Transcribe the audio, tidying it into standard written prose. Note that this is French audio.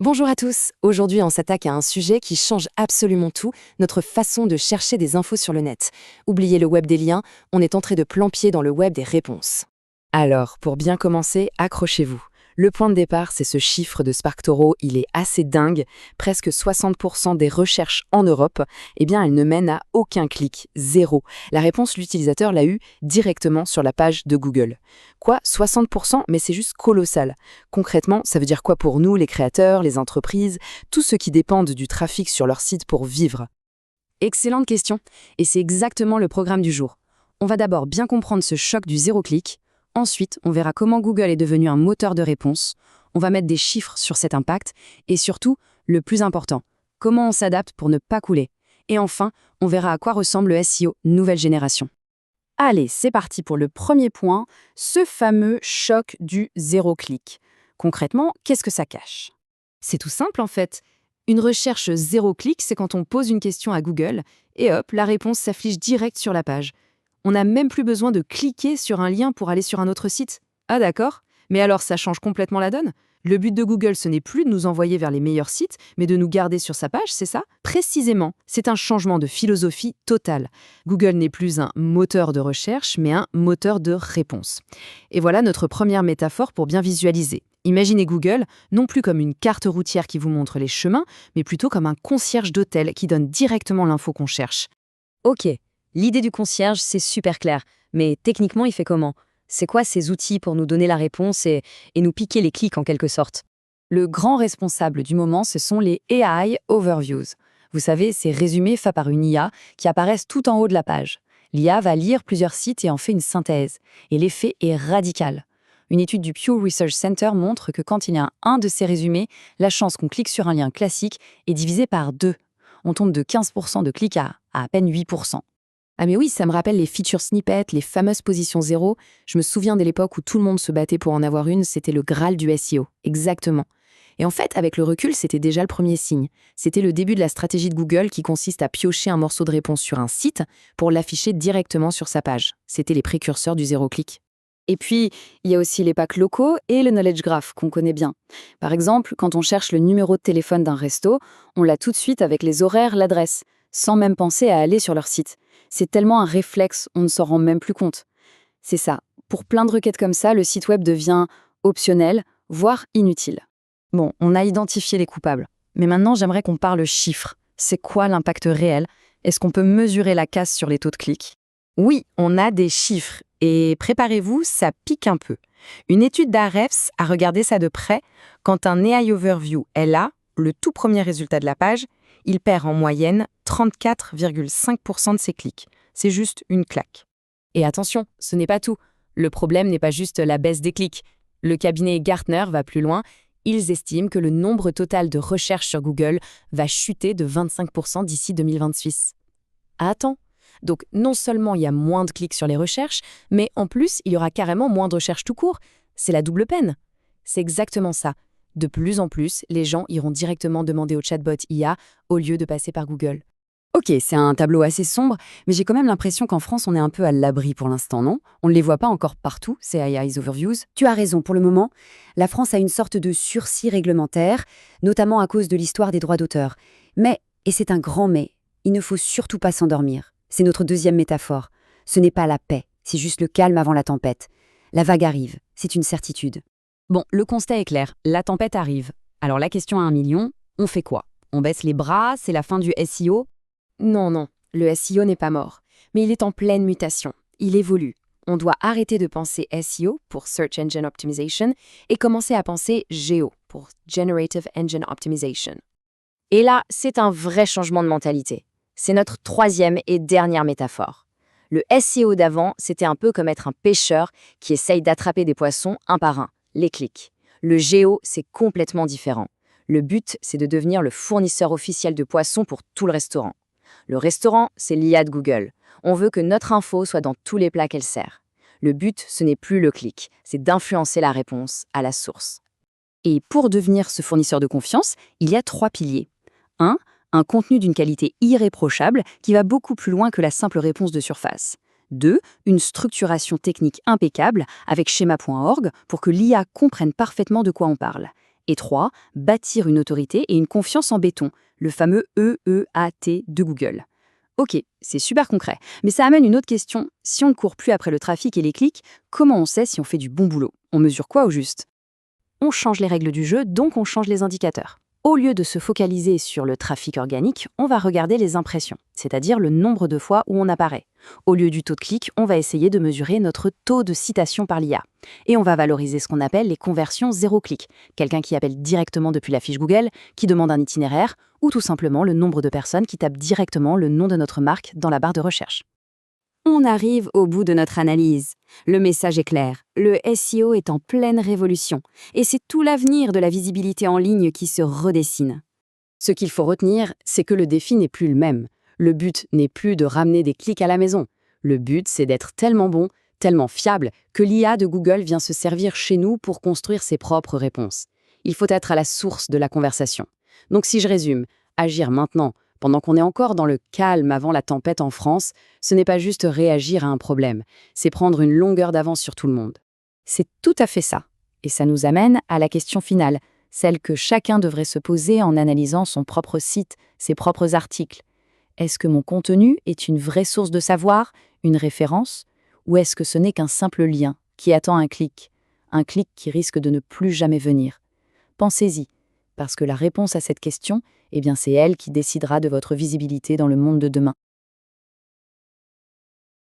Bonjour à tous. Aujourd'hui, on s'attaque à un sujet qui change absolument tout, notre façon de chercher des infos sur le net. Oubliez le web des liens, on est entré de plain-pied dans le web des réponses. Alors, pour bien commencer, accrochez-vous. Le point de départ, c'est ce chiffre de SparkToro, il est assez dingue. Presque 60% des recherches en Europe, elles ne mènent à aucun clic, zéro. La réponse, l'utilisateur l'a eue directement sur la page de Google. Quoi, 60%? Mais c'est juste colossal. Concrètement, ça veut dire quoi pour nous, les créateurs, les entreprises, tous ceux qui dépendent du trafic sur leur site pour vivre? Excellente question, et c'est exactement le programme du jour. On va d'abord bien comprendre ce choc du zéro clic. Ensuite, on verra comment Google est devenu un moteur de réponse. On va mettre des chiffres sur cet impact. Et surtout, le plus important, comment on s'adapte pour ne pas couler. Et enfin, on verra à quoi ressemble le SEO nouvelle génération. Allez, c'est parti pour le premier point, ce fameux choc du zéro clic. Concrètement, qu'est-ce que ça cache? C'est tout simple en fait. Une recherche zéro clic, c'est quand on pose une question à Google et hop, la réponse s'affiche direct sur la page. On n'a même plus besoin de cliquer sur un lien pour aller sur un autre site. Ah d'accord, mais alors ça change complètement la donne? Le but de Google, ce n'est plus de nous envoyer vers les meilleurs sites, mais de nous garder sur sa page, c'est ça? Précisément, c'est un changement de philosophie total. Google n'est plus un moteur de recherche, mais un moteur de réponse. Et voilà notre première métaphore pour bien visualiser. Imaginez Google, non plus comme une carte routière qui vous montre les chemins, mais plutôt comme un concierge d'hôtel qui donne directement l'info qu'on cherche. Ok, l'idée du concierge, c'est super clair. Mais techniquement, il fait comment? C'est quoi ces outils pour nous donner la réponse et nous piquer les clics en quelque sorte? Le grand responsable du moment, ce sont les AI Overviews. Vous savez, ces résumés faits par une IA qui apparaissent tout en haut de la page. L'IA va lire plusieurs sites et en fait une synthèse. Et l'effet est radical. Une étude du Pew Research Center montre que quand il y a un de ces résumés, la chance qu'on clique sur un lien classique est divisée par 2. On tombe de 15% de clics à peine 8%. Ah mais oui, ça me rappelle les feature snippets, les fameuses positions zéro. Je me souviens de l'époque où tout le monde se battait pour en avoir une, c'était le Graal du SEO. Exactement. Et en fait, avec le recul, c'était déjà le premier signe. C'était le début de la stratégie de Google qui consiste à piocher un morceau de réponse sur un site pour l'afficher directement sur sa page. C'était les précurseurs du zéro clic. Et puis, il y a aussi les packs locaux et le knowledge graph qu'on connaît bien. Par exemple, quand on cherche le numéro de téléphone d'un resto, on l'a tout de suite avec les horaires, l'adresse, sans même penser à aller sur leur site. C'est tellement un réflexe, on ne s'en rend même plus compte. C'est ça. Pour plein de requêtes comme ça, le site web devient optionnel, voire inutile. Bon, on a identifié les coupables. Mais maintenant, j'aimerais qu'on parle chiffres. C'est quoi l'impact réel? Est-ce qu'on peut mesurer la casse sur les taux de clics? Oui, on a des chiffres. Et préparez-vous, ça pique un peu. Une étude d'Ahrefs a regardé ça de près. Quand un AI Overview est là, le tout premier résultat de la page, il perd en moyenne 34,5% de ses clics. C'est juste une claque. Et attention, ce n'est pas tout. Le problème n'est pas juste la baisse des clics. Le cabinet Gartner va plus loin. Ils estiment que le nombre total de recherches sur Google va chuter de 25% d'ici 2026. Ah, attends. Donc non seulement il y a moins de clics sur les recherches, mais en plus, il y aura carrément moins de recherches tout court. C'est la double peine. C'est exactement ça. De plus en plus, les gens iront directement demander au chatbot IA au lieu de passer par Google. Ok, c'est un tableau assez sombre, mais j'ai quand même l'impression qu'en France, on est un peu à l'abri pour l'instant, non? On ne les voit pas encore partout, ces AI Overviews. Tu as raison, pour le moment, la France a une sorte de sursis réglementaire, notamment à cause de l'histoire des droits d'auteur. Mais, et c'est un grand mais, il ne faut surtout pas s'endormir. C'est notre deuxième métaphore. Ce n'est pas la paix, c'est juste le calme avant la tempête. La vague arrive, c'est une certitude. Bon, le constat est clair, la tempête arrive. Alors la question à 1 million, on fait quoi? On baisse les bras, c'est la fin du SEO? Non, le SEO n'est pas mort, mais il est en pleine mutation. Il évolue. On doit arrêter de penser SEO pour Search Engine Optimization et commencer à penser GEO pour Generative Engine Optimization. Et là, c'est un vrai changement de mentalité. C'est notre troisième et dernière métaphore. Le SEO d'avant, c'était un peu comme être un pêcheur qui essaye d'attraper des poissons un par un, les clics. Le GEO, c'est complètement différent. Le but, c'est de devenir le fournisseur officiel de poissons pour tout le restaurant. Le restaurant, c'est l'IA de Google. On veut que notre info soit dans tous les plats qu'elle sert. Le but, ce n'est plus le clic, c'est d'influencer la réponse à la source. Et pour devenir ce fournisseur de confiance, il y a 3 piliers. 1. Un contenu d'une qualité irréprochable qui va beaucoup plus loin que la simple réponse de surface. 2. Une structuration technique impeccable avec schema.org pour que l'IA comprenne parfaitement de quoi on parle. Et 3, bâtir une autorité et une confiance en béton, le fameux EEAT de Google. Ok, c'est super concret, mais ça amène une autre question. Si on ne court plus après le trafic et les clics, comment on sait si on fait du bon boulot? On mesure quoi au juste? On change les règles du jeu, donc on change les indicateurs. Au lieu de se focaliser sur le trafic organique, on va regarder les impressions, c'est-à-dire le nombre de fois où on apparaît. Au lieu du taux de clic, on va essayer de mesurer notre taux de citation par l'IA. Et on va valoriser ce qu'on appelle les conversions zéro clic, quelqu'un qui appelle directement depuis la fiche Google, qui demande un itinéraire, ou tout simplement le nombre de personnes qui tapent directement le nom de notre marque dans la barre de recherche. On arrive au bout de notre analyse. Le message est clair, le SEO est en pleine révolution, et c'est tout l'avenir de la visibilité en ligne qui se redessine. Ce qu'il faut retenir, c'est que le défi n'est plus le même. Le but n'est plus de ramener des clics à la maison. Le but, c'est d'être tellement bon, tellement fiable, que l'IA de Google vient se servir chez nous pour construire ses propres réponses. Il faut être à la source de la conversation. Donc si je résume, agir maintenant, pendant qu'on est encore dans le calme avant la tempête en France, ce n'est pas juste réagir à un problème, c'est prendre une longueur d'avance sur tout le monde. C'est tout à fait ça. Et ça nous amène à la question finale, celle que chacun devrait se poser en analysant son propre site, ses propres articles. Est-ce que mon contenu est une vraie source de savoir, une référence, ou est-ce que ce n'est qu'un simple lien qui attend un clic qui risque de ne plus jamais venir? Pensez-y, parce que la réponse à cette question, c'est elle qui décidera de votre visibilité dans le monde de demain.